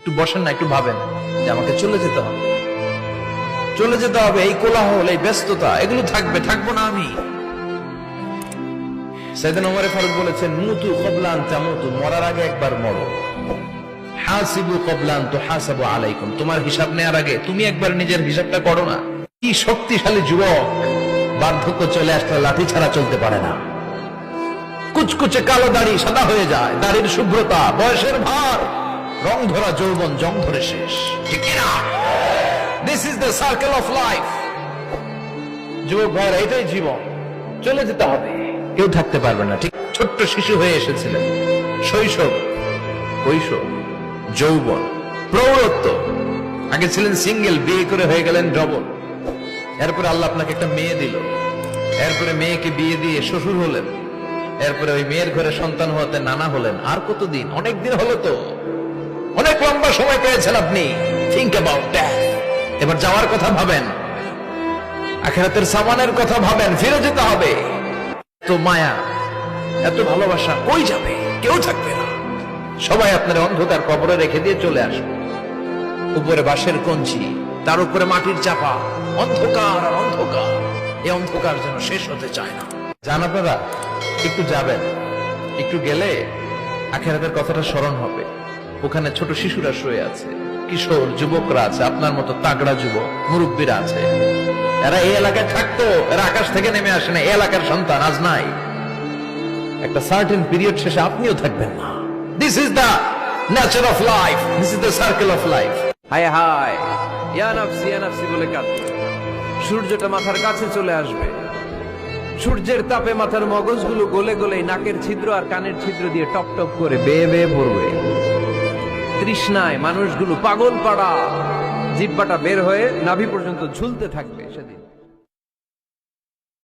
একটু বসেন না, একটু ভাবেন যে আমাকে চলে যেতে হবে, চলে যেতে হবে। এই কোলাহল, এই ব্যস্ততা, এগুলো থাকবে, থাকবো না আমি। সাইয়েদনা ওমর ফারুক বলেছেন, মুতু ক্বাবলা আন তামুতু, মরার আগে একবার মরো। হাসিবু ক্বাবলা আন তুহাসাবু আলাইকুম, তোমার হিসাব নেওয়ার আগে তুমি একবার নিজের হিসাবটা করো না। কি শক্তিশালী যুবক, বার্ধক্য চলে আসলে লাঠি ছাড়া চলতে পারে না। কুচকুচে কালো দাড়ি সাদা হয়ে যায়, দাড়ির শুভ্রতা, বয়সের ভার, রং ধরা যৌবন জং ধরে শেষ, ঠিক না? This is the circle of life. যুবক ভাইরা, এটাই জীবন, চলে যেতে হবে, কেউ থাকতে পারবে না। ঠিক ছোট্ট শিশু হয়ে এসেছিলেন, শৈশব, কৈশোর, যৌবন, প্রৌঢ়ত্ব, আগে ছিলেন সিঙ্গেল, বিয়ে করে হয়ে গেলেন ডবল। এরপরে আল্লাহ আপনাকে একটা মেয়ে দিল, এরপরে মেয়েকে বিয়ে দিয়ে শ্বশুর হলেন, এরপরে ওই মেয়ের ঘরে সন্তান হতে নানা হলেন। আর কতদিন? অনেক দিন হলো তো, অনেক লম্বা সময় পেয়েছেন আপনি। Think about that. এবার যাওয়ার কথা ভাবেন, আখিরাতের সামানের কথা ভাবেন, ফিরে যেতে হবে। তো মায়া, এত ভালোবাসা কই যাবে? কেউ থাকবে না, সবাই আপনার অন্ধকার কবরে রেখে দিয়ে চলে আসবে। উপরে বাঁশের কঞ্চি, তার উপরে মাটির চাপা, অন্ধকার আর অন্ধকার। এই অন্ধকার যেন শেষ হতে চায় না। জান আপনারা, একটু যাবেন, একটু গেলে আখিরাতের কথাটা স্মরণ হবে। ওখানে ছোট শিশুরা শুয়ে আছে, কিশোর যুবকরা আছে, আপনার মতো তাগড়া যুবক, মুরব্বীরা আছে। এরা এই এলাকায় থাকতো, এরা আকাশ থেকে নেমে আসে না, এই এলাকার সন্তান আজ নাই। একটা সার্টেন পিরিয়ড শেষে আপনিও থাকবেন না। This is the nature of life, this is the circle of life. হায় হায়, ইয়া নাফসি বলে কাঁদবে। সূর্যটা মাথার কাছে চলে আসবে, সূর্যের তাপে মাথার মগজগুলো গলে গলে নাকের ছিদ্র আর কানের ছিদ্র দিয়ে টপ টপ করে বেয়ে বেয়ে পড়বে। তৃষ্ণায় মানুষগুলো পাগল পাড়া, জিহ্বাটা বের হয়ে নাভি পর্যন্ত ঝুলতে থাকবে সেদিন।